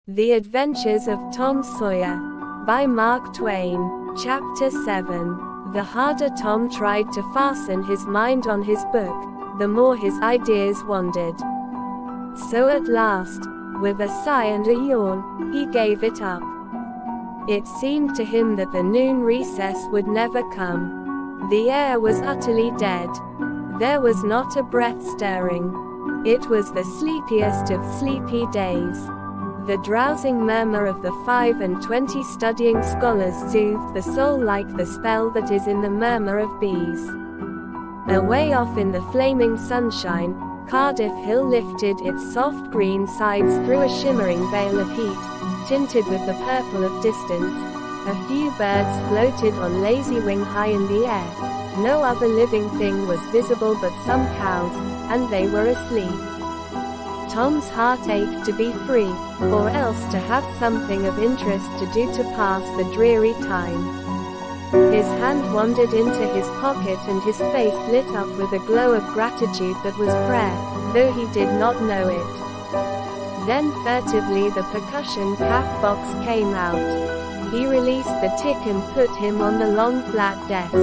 The Adventures of Tom Sawyer, by Mark Twain. Chapter 7. The harder Tom tried to fasten his mind on his book, the more his ideas wandered. So at last, with a sigh and a yawn, he gave it up. It seemed to him that the noon recess would never come. The air was utterly dead. There was not a breath stirring. It was the sleepiest of sleepy days. The drowsing murmur of the 25 studying scholars soothed the soul like the spell that is in the murmur of bees. Away off in the flaming sunshine, Cardiff Hill lifted its soft green sides through a shimmering veil of heat, tinted with the purple of distance. A few birds floated on lazy wing high in the air. No other living thing was visible but some cows, and they were asleep. Tom's heart ached to be free, or else to have something of interest to do to pass the dreary time. His hand wandered into his pocket and his face lit up with a glow of gratitude that was prayer, though he did not know it. Then furtively the percussion cap box came out. He released the tick and put him on the long flat desk.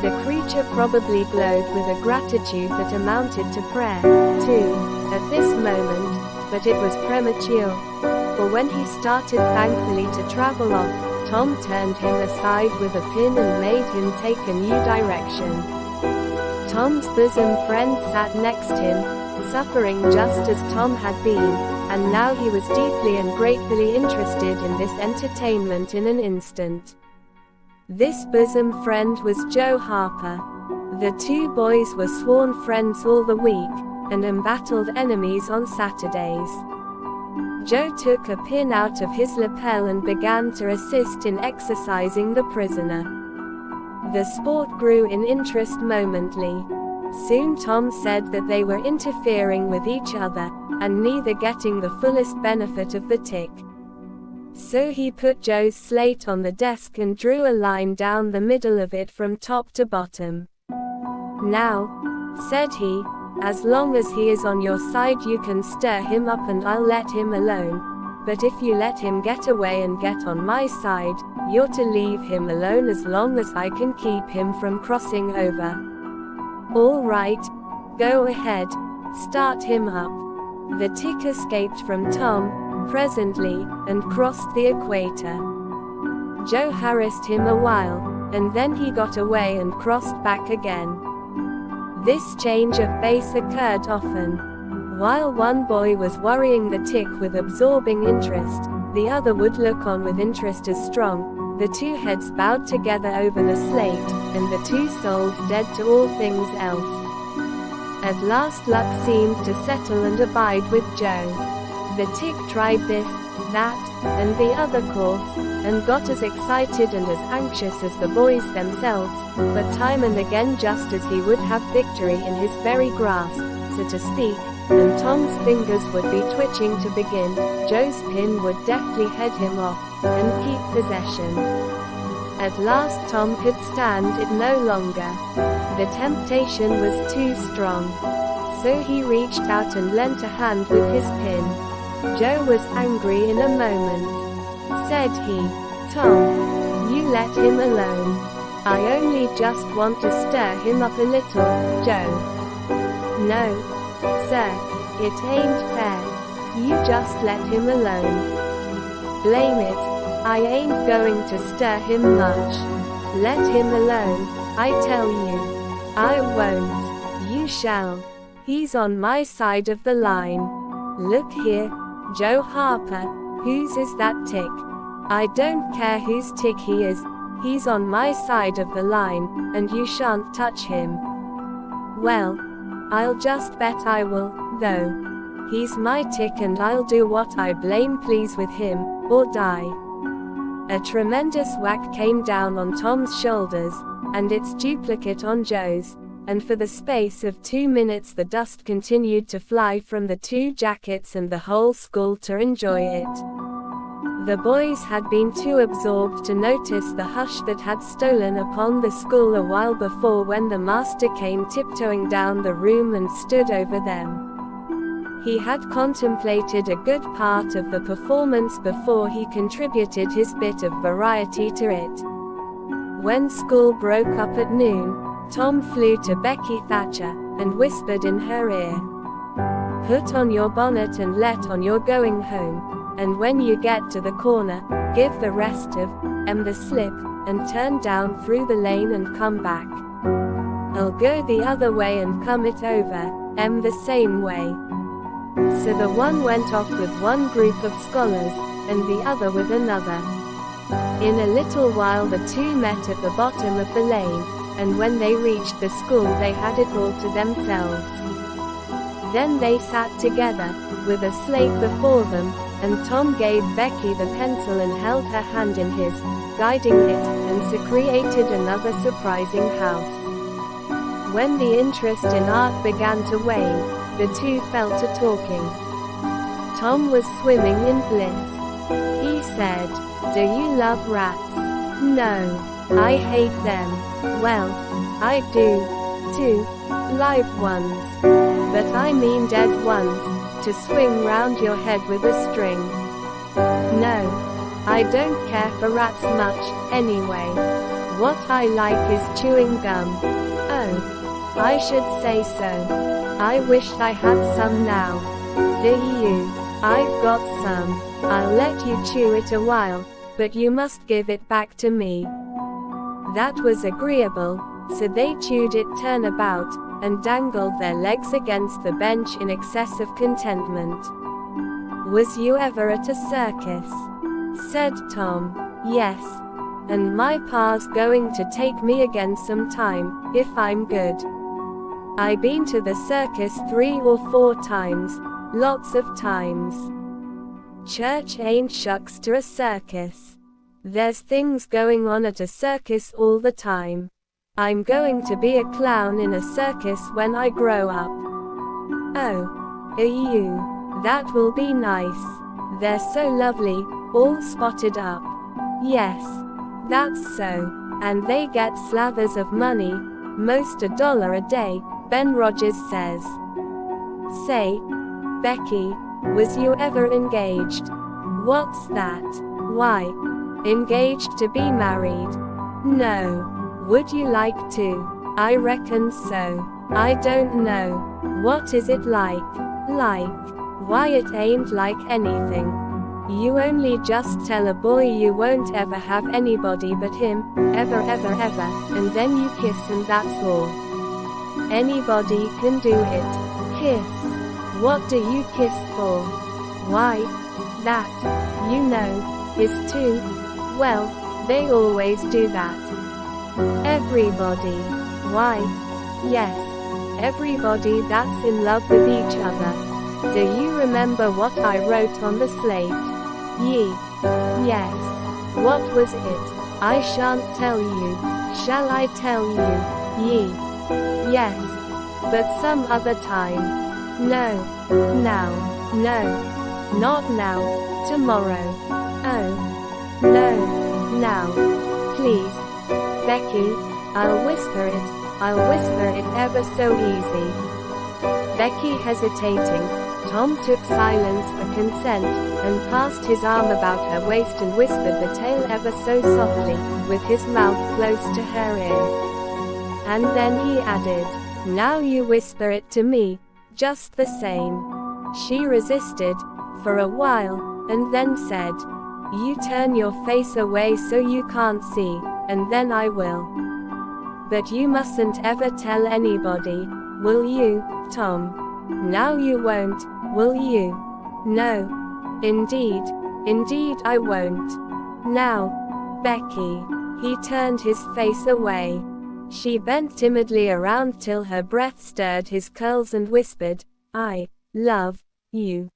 The creature probably glowed with a gratitude that amounted to prayer, too, at this moment, but it was premature. For when he started thankfully to travel off, Tom turned him aside with a pin and made him take a new direction. Tom's bosom friend sat next him, suffering just as Tom had been, and now he was deeply and gratefully interested in this entertainment in an instant. This bosom friend was Joe Harper. The two boys were sworn friends all the week, and embattled enemies on Saturdays. Joe took a pin out of his lapel and began to assist in exercising the prisoner. The sport grew in interest momently. Soon Tom said that they were interfering with each other, and neither getting the fullest benefit of the tick. So he put Joe's slate on the desk and drew a line down the middle of it from top to bottom. "Now," said he, "as long as he is on your side you can stir him up and I'll let him alone, but if you let him get away and get on my side, you're to leave him alone as long as I can keep him from crossing over." "All right, go ahead, start him up." The tick escaped from Tom, presently, and crossed the equator. Joe harassed him a while, and then he got away and crossed back again. This change of base occurred often. While one boy was worrying the tick with absorbing interest, the other would look on with interest as strong. The two heads bowed together over the slate, and the two souls dead to all things else. At last luck seemed to settle and abide with Joe. The tick tried this, that, and the other course, and got as excited and as anxious as the boys themselves, but time and again just as he would have victory in his very grasp, so to speak, and Tom's fingers would be twitching to begin, Joe's pin would deftly head him off, and keep possession. At last Tom could stand it no longer. The temptation was too strong. So he reached out and lent a hand with his pin. Joe was angry in a moment. Said he, "Tom, you let him alone. I only just want to stir him up a little, Joe." "No, sir, it ain't fair. You just let him alone." "Blame it, I ain't going to stir him much. Let him alone, I tell you." "I won't." "You shall. He's on my side of the line. Look here, Joe Harper, whose is that tick?" "I don't care whose tick he is, he's on my side of the line, and you shan't touch him." "Well, I'll just bet I will, though. He's my tick and I'll do what I blame please with him, or die." A tremendous whack came down on Tom's shoulders, and its duplicate on Joe's, and for the space of 2 minutes the dust continued to fly from the two jackets and the whole school to enjoy it. The boys had been too absorbed to notice the hush that had stolen upon the school a while before when the master came tiptoeing down the room and stood over them. He had contemplated a good part of the performance before he contributed his bit of variety to it. When school broke up at noon, Tom flew to Becky Thatcher, and whispered in her ear, "Put on your bonnet and let on you're going home, and when you get to the corner, give the rest of em the slip, and turn down through the lane and come back. I'll go the other way and come it over, em the same way." So the one went off with one group of scholars, and the other with another. In a little while the two met at the bottom of the lane, and when they reached the school they had it all to themselves. Then they sat together, with a slate before them, and Tom gave Becky the pencil and held her hand in his, guiding it, and so created another surprising house. When the interest in art began to wane, the two fell to talking. Tom was swimming in bliss. He said, "Do you love rats?" "No. I hate them." "Well, I do, too. Live ones. But I mean dead ones, to swing round your head with a string." "No. I don't care for rats much, anyway. What I like is chewing gum." "Oh. I should say so. I wish I had some now." "Do you?" "I've got some. I'll let you chew it a while, but you must give it back to me." That was agreeable, so they chewed it turnabout, and dangled their legs against the bench in excess of contentment. "Was you ever at a circus?" said Tom. "Yes. And my pa's going to take me again sometime, if I'm good. I been to the circus 3 or 4 times, lots of times. Church ain't shucks to a circus. There's things going on at a circus all the time. I'm going to be a clown in a circus when I grow up." "Oh. Are you? That will be nice. They're so lovely, all spotted up." "Yes. That's so. And they get slathers of money, most $1 a day, Ben Rogers says." "Say, Becky, was you ever engaged?" "What's that?" "Why, engaged to be married." "No. Would you like to?" "I reckon so. I don't know. What is it like?" "Like? Why, it ain't like anything. You only just tell a boy you won't ever have anybody but him, ever, and then you kiss and that's all. Anybody can do it. Kiss. What do you kiss for?" "Why, that, you know, is to, well, they always do that." "Everybody?" "Why, yes. Everybody that's in love with each other. Do you remember what I wrote on the slate?" Yes. "What was it?" "I shan't tell you. Shall I tell you?" Yes. But some other time." "No. Now." "No. Not now. Tomorrow." "Oh. No. Now. Please. Becky, I'll whisper it ever so easy." Becky hesitating, Tom took silence for consent, and passed his arm about her waist and whispered the tale ever so softly, with his mouth close to her ear. And then he added, "Now you whisper it to me, just the same." She resisted, for a while, and then said, "You turn your face away so you can't see, and then I will. But you mustn't ever tell anybody, will you, Tom? Now you won't, will you?" "No. Indeed I won't. Now, Becky." He turned his face away. She bent timidly around till her breath stirred his curls and whispered, "I love you."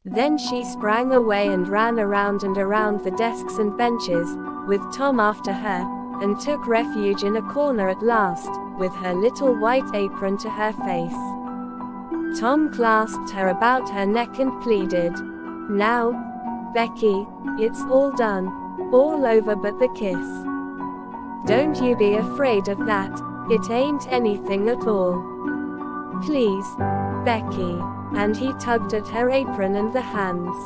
Then she sprang away and ran around and around the desks and benches, with Tom after her, and took refuge in a corner at last, with her little white apron to her face. Tom clasped her about her neck and pleaded, "Now, Becky, it's all done, all over but the kiss. Don't you be afraid of that, it ain't anything at all. Please, Becky." and he tugged at her apron and the hands.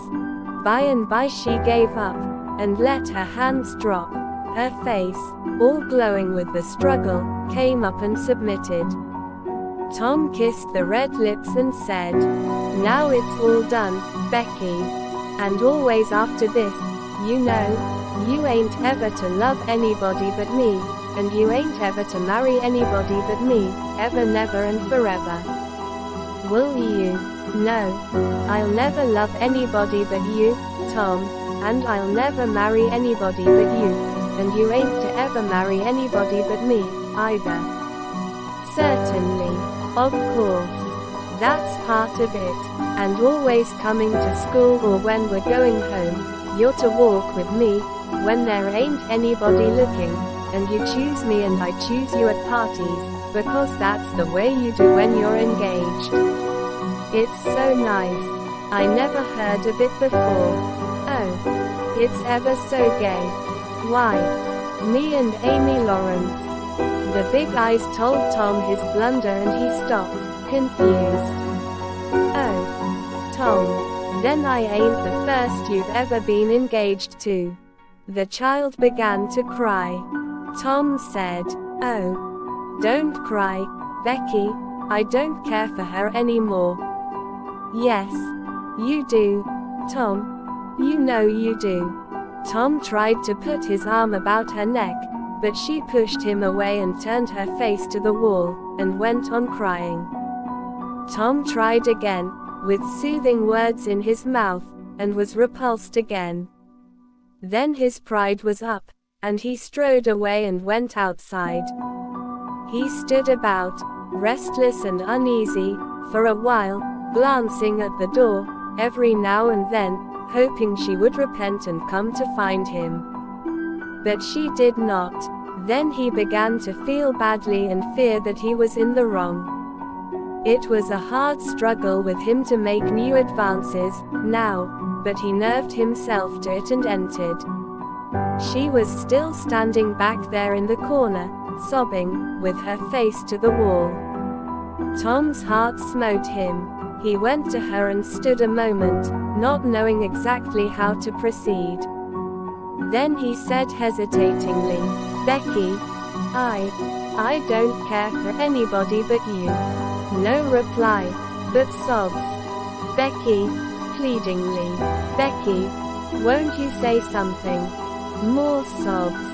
By and by she gave up, and let her hands drop. Her face, all glowing with the struggle, came up and submitted. Tom kissed the red lips and said, "Now it's all done, Becky. And always after this, you know, you ain't ever to love anybody but me, and you ain't ever to marry anybody but me, ever, never and forever." "Will you?" "No. I'll never love anybody but you, Tom, and I'll never marry anybody but you, and you ain't to ever marry anybody but me, either." "Certainly. Of course. That's part of it. And always coming to school or when we're going home, you're to walk with me, when there ain't anybody looking, and you choose me and I choose you at parties, because that's the way you do when you're engaged." "It's so nice. I never heard of it before." "Oh. It's ever so gay." "Why?" "Me and Amy Lawrence." The big eyes told Tom his blunder and he stopped, confused. "Oh. Tom. Then I ain't the first you've ever been engaged to." The child began to cry. Tom said, "Oh. Don't cry, Becky. I don't care for her anymore." "Yes. You do, Tom. You know you do." Tom tried to put his arm about her neck, but she pushed him away and turned her face to the wall, and went on crying. Tom tried again, with soothing words in his mouth, and was repulsed again. Then his pride was up, and he strode away and went outside. He stood about, restless and uneasy, for a while, glancing at the door, every now and then, hoping she would repent and come to find him. But she did not. Then he began to feel badly and fear that he was in the wrong. It was a hard struggle with him to make new advances, now, but he nerved himself to it and entered. She was still standing back there in the corner, sobbing, with her face to the wall. Tom's heart smote him. He went to her and stood a moment, not knowing exactly how to proceed. Then he said hesitatingly, "Becky, I don't care for anybody but you." No reply, but sobs. "Becky," pleadingly, "Becky, won't you say something?" More sobs.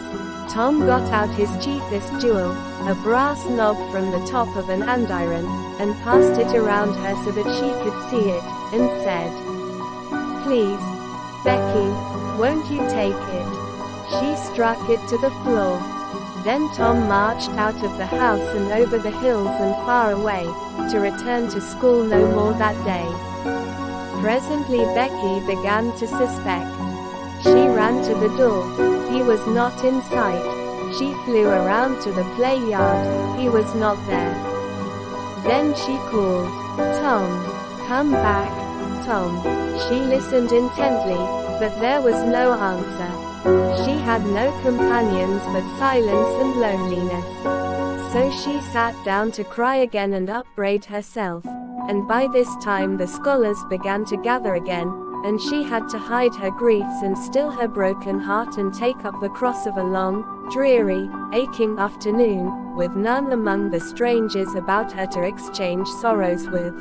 Tom got out his chiefest jewel, a brass knob from the top of an andiron, and passed it around her so that she could see it, and said, "Please, Becky, won't you take it?" She struck it to the floor. Then Tom marched out of the house and over the hills and far away, to return to school no more that day. Presently Becky began to suspect. She ran to the door. He was not in sight. She flew around to the play yard. He was not there. Then she called, "Tom, come back, Tom." She listened intently, but there was no answer. She had no companions but silence and loneliness. So she sat down to cry again and upbraid herself. And by this time the scholars began to gather again, and she had to hide her griefs and still her broken heart and take up the cross of a long, dreary, aching afternoon, with none among the strangers about her to exchange sorrows with.